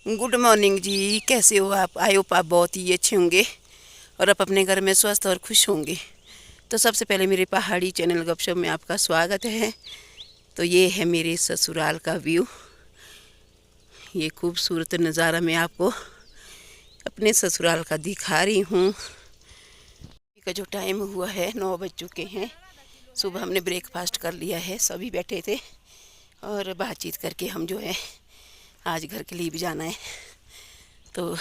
Good morning जी। कैसे हो आप? आई होप आप बहुत ही अच्छे होंगे और आप अपने घर में स्वस्थ और खुश होंगे। तो सबसे पहले मेरे पहाड़ी चैनल गपशप में आपका स्वागत है। तो ये है मेरे ससुराल का व्यू। ये खूबसूरत नज़ारा मैं आपको अपने ससुराल का दिखा रही हूँ। का जो टाइम हुआ है 9 बज चुके हैं। सुबह हमने ब्रेकफास्ट कर लिया है, सभी बैठे थे और बातचीत करके हम जो है आज घर के लिए भी जाना है। तो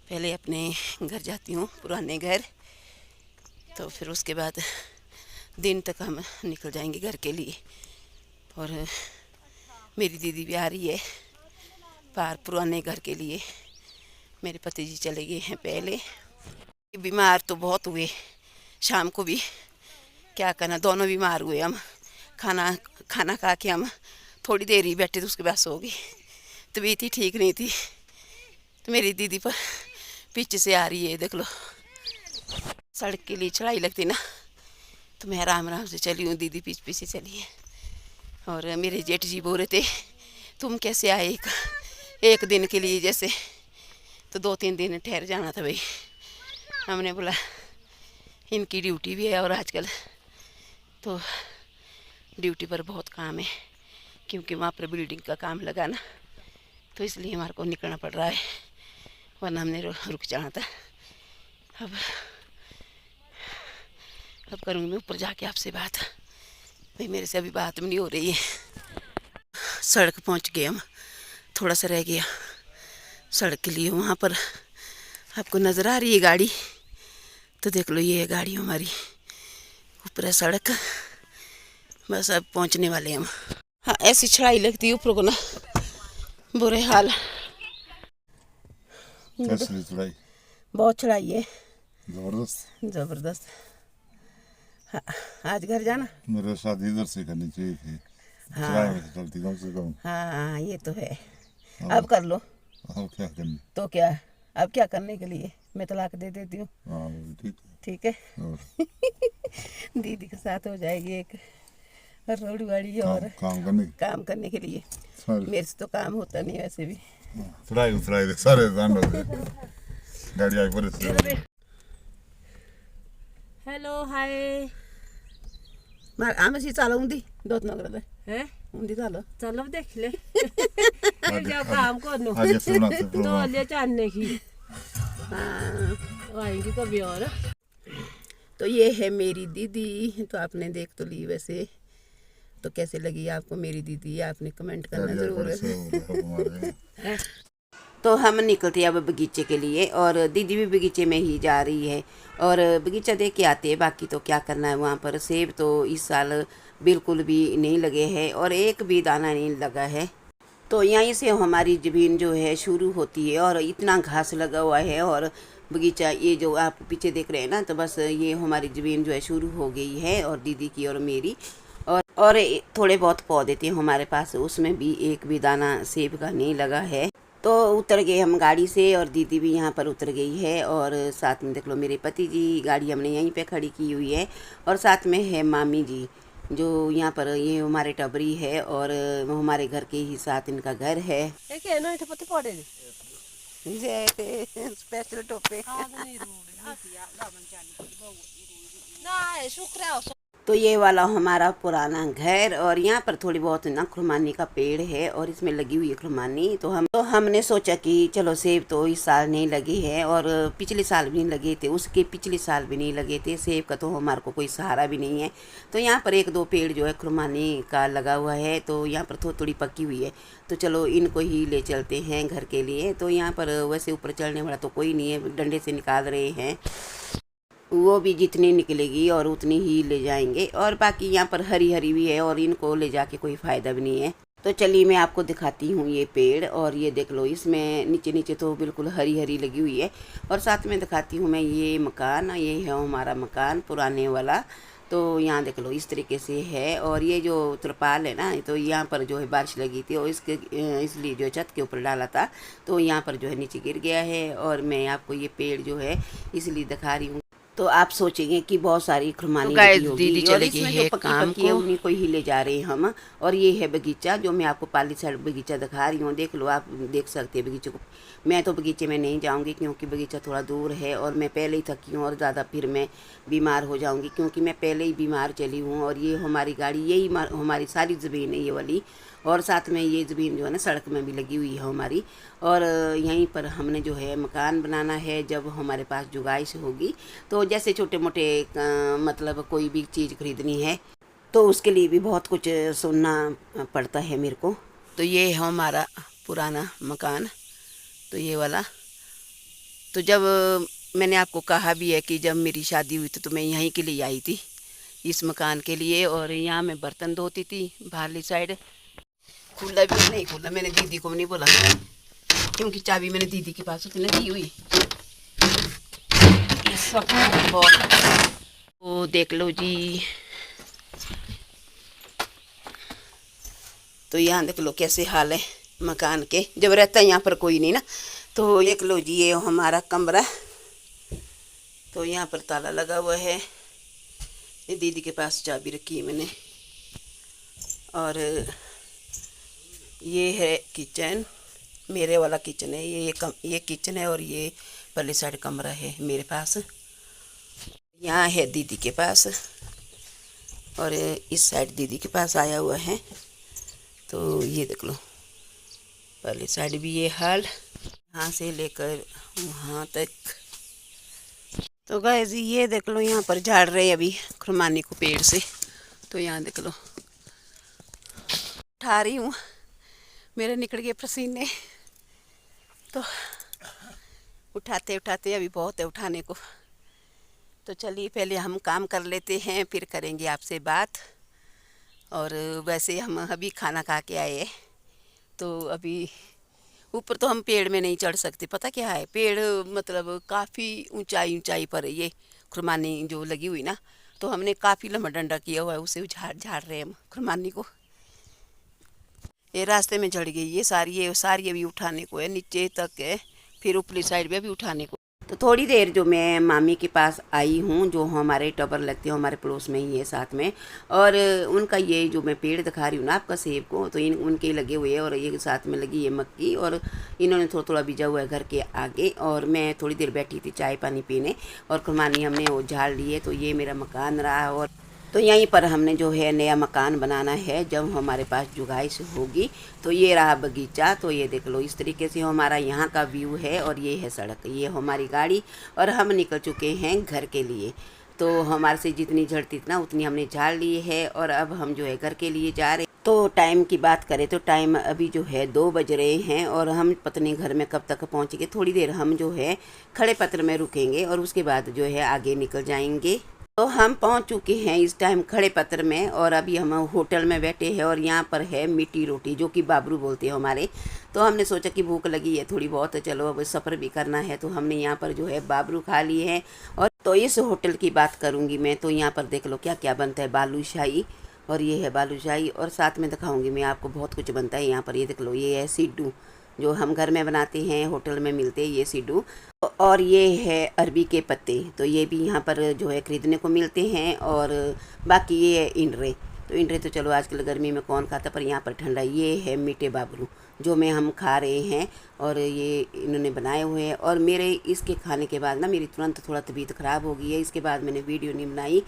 पहले अपने घर जाती हूँ, पुराने घर। तो फिर उसके बाद दिन तक हम निकल जाएंगे घर के लिए। और मेरी दीदी भी आ रही है पार पुराने घर के लिए। मेरे पति जी चले गए हैं पहले। बीमार तो बहुत हुए, शाम को भी क्या करना, दोनों बीमार हुए हम। खाना खाना खा के हम थोड़ी देर ही बैठे तो उसके बाद सो गए। तबीयत ही ठीक नहीं थी। तो मेरी दीदी पर पीछे से आ रही है, देख लो। सड़क के लिए चढ़ाई लगती ना, तो मैं आराम आराम से चली हूँ, दीदी पीछे पीछे चली है। और मेरे जेठ जी बोल रहे थे तुम कैसे आए एक दिन के लिए, जैसे तो 2-3 दिन ठहर जाना था भाई। हमने बोला इनकी ड्यूटी भी है और आजकल तो ड्यूटी पर बहुत काम है, क्योंकि वहाँ पर बिल्डिंग का काम लगा ना, तो इसलिए हमारे को निकलना पड़ रहा है, वरना हमने रुक जाना था। अब करूँगी मैं ऊपर जाके आपसे बात। भाई मेरे से अभी बात भी नहीं हो रही है। सड़क पहुँच गए हम, थोड़ा सा रह गया सड़क के लिए। वहाँ पर आपको नज़र आ रही है गाड़ी, तो देख लो ये है गाड़ी हमारी, ऊपर है सड़क। बस अब पहुँचने वाले हम। हाँ, ऐसी चढ़ाई लगती है ऊपर को ना, बुरे हाल। कैसी चढ़ाई? बहुत चढ़ाई है, जबरदस्त जबरदस्त। हाँ, आज घर जाना। मेरे साथ इधर से करनी चाहिए थी। हाँ चढ़ाई में चलती कम से कम। हाँ, ये तो है। अब कर लो। अब क्या करनी? तो क्या, अब क्या करने के लिए मैं तलाक दे देती हूँ। हाँ ठीक है। ठीक है। और दीदी के साथ हो जाएगी एक रोड गाड़ी और काम करने के लिए। मेरे से तो काम होता नहीं वैसे भी। चढ़ाई उतराई सारे गाड़ी आई पर। Hello hi. आम सी चालो उंदी 2-3 कर हैं उंदी चालो। चलो देख ले। जाओ काम कर लो तो ले जानने की। आएंगी कभी और। तो ये है मेरी दीदी। तो आपने देख तो ली वैसे, तो कैसे लगी आपको मेरी दीदी, आपने कमेंट करना जरूर है। तो हम निकलते हैं अब बगीचे के लिए, और दीदी भी बगीचे में ही जा रही है और बगीचा देख के आते हैं। बाकी तो क्या करना है, वहाँ पर सेब तो इस साल बिल्कुल भी नहीं लगे हैं और एक भी दाना नहीं लगा है। तो यहीं से हमारी ज़मीन जो है शुरू होती है और इतना घास लगा हुआ है। और बगीचा ये जो आप पीछे देख रहे हैं ना, तो बस ये हमारी ज़मीन जो है शुरू हो गई है, और दीदी की और मेरी। और थोड़े बहुत पौधे थे हमारे पास, उसमें भी एक भी दाना सेब का नहीं लगा है। तो उतर गए हम गाड़ी से, और दीदी भी यहाँ पर उतर गई है। और साथ में देख लो मेरे पति जी, गाड़ी हमने यहीं पे खड़ी की हुई है। और साथ में है मामी जी, जो यहाँ पर ये हमारे टबरी है और हमारे घर के ही साथ इनका घर है। स्पेशल टोपे। तो ये वाला हमारा पुराना घर, और यहाँ पर थोड़ी बहुत ना खुरमानी का पेड़ है और इसमें लगी हुई है खुरमानी। तो हमने सोचा कि चलो सेब तो इस साल नहीं लगे हैं, और पिछले साल भी नहीं लगे थे, उसके पिछले साल भी नहीं लगे थे। सेब का तो हमारे को कोई सहारा भी नहीं है। तो यहाँ पर 1-2 पेड़ जो है खुरमानी का लगा हुआ है, तो यहाँ पर थोड़ी पक्की हुई है। तो चलो इनको ही ले चलते हैं घर के लिए। तो यहाँ पर वैसे ऊपर चढ़ने वाला तो कोई नहीं है, डंडे से निकाल रहे हैं। वो भी जितनी निकलेगी और उतनी ही ले जाएंगे। और बाकी यहाँ पर हरी हरी भी है और इनको ले जाके कोई फ़ायदा भी नहीं है। तो चलिए मैं आपको दिखाती हूँ ये पेड़, और ये देख लो इसमें नीचे नीचे तो बिल्कुल हरी हरी लगी हुई है। और साथ में दिखाती हूँ मैं ये मकान, ये है हमारा मकान पुराने वाला। तो यहाँ देख लो इस तरीके से है। और ये जो तिरपाल है ना, तो यहाँ पर जो है बारिश लगी थी और इसके इसलिए जो छत के ऊपर डाला था, तो यहाँ पर जो है नीचे गिर गया है। और मैं आपको ये पेड़ जो है इसलिए दिखा रही हूँ तो आप सोचेंगे कि बहुत सारी खुरमानी तो गाइस, लगी होगी। दीदी और चली इसमें गई जो है पक्की काम पक्की है को। उन्हीं को ही ले जा रहे हैं हम। और ये है बगीचा जो मैं आपको पाली साइड बगीचा दिखा रही हूँ। देख लो, आप देख सकते हैं बगीचे को। मैं तो बगीचे में नहीं जाऊँगी क्योंकि बगीचा थोड़ा दूर है और मैं पहले ही थकी हूँ और ज़्यादा फिर मैं बीमार हो जाऊँगी, क्योंकि मैं पहले ही बीमार चली हूँ। और ये हमारी गाड़ी, यही हमारी सारी ज़मीन है ये वाली। और साथ में ये ज़मीन जो है ना सड़क में भी लगी हुई है हमारी। और यहीं पर हमने जो है मकान बनाना है। जब हमारे पास जुगाइश होगी तो जैसे छोटे मोटे मतलब कोई भी चीज़ खरीदनी है तो उसके लिए भी बहुत कुछ सुनना पड़ता है मेरे को। तो ये है हमारा पुराना मकान, तो ये वाला। तो जब मैंने आपको कहा भी है कि जब मेरी शादी हुई तो मैं यहीं के लिए आई थी, इस मकान के लिए। और यहाँ मैं बर्तन धोती थी बाहरली साइड। खुला भी नहीं खुला, मैंने दीदी को नहीं बोला क्योंकि चाबी मैंने दीदी के पास उसने दी हुई। इस वक्त बहुत वो देख लो जी। तो यहाँ देख लो कैसे हाल है मकान के, जब रहता है यहाँ पर कोई नहीं ना। तो देख लो जी, ये हमारा कमरा। तो यहाँ पर ताला लगा हुआ है। ये दीदी के पास चाबी रखी है मैंने। और ये है किचन, मेरे वाला किचन है ये किचन है। और ये पहले साइड कमरा है मेरे पास। यहाँ है दीदी के पास और इस साइड दीदी के पास आया हुआ है। तो ये देख लो पहले साइड भी ये हाल, यहाँ से लेकर वहाँ तक। तो गाइस ये देख लो, यहाँ पर झाड़ रहे अभी खुरमानी को पेड़ से। तो यहाँ देख लो उठा रही हूँ, मेरे निकल गए पसीने। तो उठाते उठाते अभी बहुत है उठाने को। तो चलिए पहले हम काम कर लेते हैं, फिर करेंगे आपसे बात। और वैसे हम अभी खाना खा के आए हैं, तो अभी ऊपर तो हम पेड़ में नहीं चढ़ सकते। पता क्या है, पेड़ मतलब काफ़ी ऊंचाई पर है ये खुरमानी जो लगी हुई ना। तो हमने काफ़ी लंबा डंडा किया हुआ है, उसे झाड़ रहे हैं हम खुरमानी को। ये रास्ते में झड़ गई ये सारी अभी उठाने को है, नीचे तक है, फिर ऊपरी साइड भी अभी उठाने को। तो थोड़ी देर जो मैं मामी के पास आई हूँ, जो हमारे टबर लगते हैं हमारे पड़ोस में ही है साथ में। और उनका ये जो मैं पेड़ दिखा रही हूँ ना आपका सेब को, तो उनके लगे हुए हैं। और ये साथ में लगी है मक्की। और इन्होंने थोड़ा थोड़ा बीजा हुआ है घर के आगे। और मैं थोड़ी देर बैठी थी चाय पानी पीने, और खुरमानी हमने वो झाड़ ली है। तो ये मेरा मकान रहा। और तो यहीं पर हमने जो है नया मकान बनाना है जब हमारे पास जुगाइश होगी। तो ये रहा बगीचा। तो ये देख लो इस तरीके से हमारा यहाँ का व्यू है। और ये है सड़क, ये हमारी गाड़ी। और हम निकल चुके हैं घर के लिए। तो हमारे से जितनी झड़ती ना उतनी हमने झाड़ ली है। और अब हम जो है घर के लिए जा रहे हैं। तो टाइम की बात करें तो टाइम अभी जो है 2 बज रहे हैं। और हम पत्नी घर में कब तक पहुँचेंगे, थोड़ी देर हम जो है खड़े पत्र में रुकेंगे और उसके बाद जो है आगे निकल जाएंगे। तो हम पहुंच चुके हैं इस टाइम खड़े पत्र में। और अभी हम होटल में बैठे हैं। और यहाँ पर है मीठी रोटी, जो कि बाबरू बोलते हैं हमारे। तो हमने सोचा कि भूख लगी है थोड़ी बहुत, चलो अब सफ़र भी करना है। तो हमने यहाँ पर जो है बाबरू खा लिए हैं। और तो इस होटल की बात करूँगी मैं, तो यहाँ पर देख लो क्या क्या बनता है। बालूशाही, और ये है बालूशाही। और साथ में दिखाऊँगी मैं आपको बहुत कुछ बनता है यहाँ पर। ये देख लो, ये है सिड्डू, जो हम घर में बनाते हैं, होटल में मिलते हैं ये सिड्डू। और ये है अरबी के पत्ते, तो ये भी यहाँ पर जो है खरीदने को मिलते हैं। और बाकी ये है इंडरे। तो इंडरे तो चलो आजकल गर्मी में कौन खाता, पर यहाँ पर ठंडा। ये है मीठे बाबरू जो मैं हम खा रहे हैं। और ये इन्होंने बनाए हुए हैं। और मेरे इसके खाने के बाद ना मेरी तुरंत थोड़ा तबीयत ख़राब हो गई है। इसके बाद मैंने वीडियो नहीं बनाई।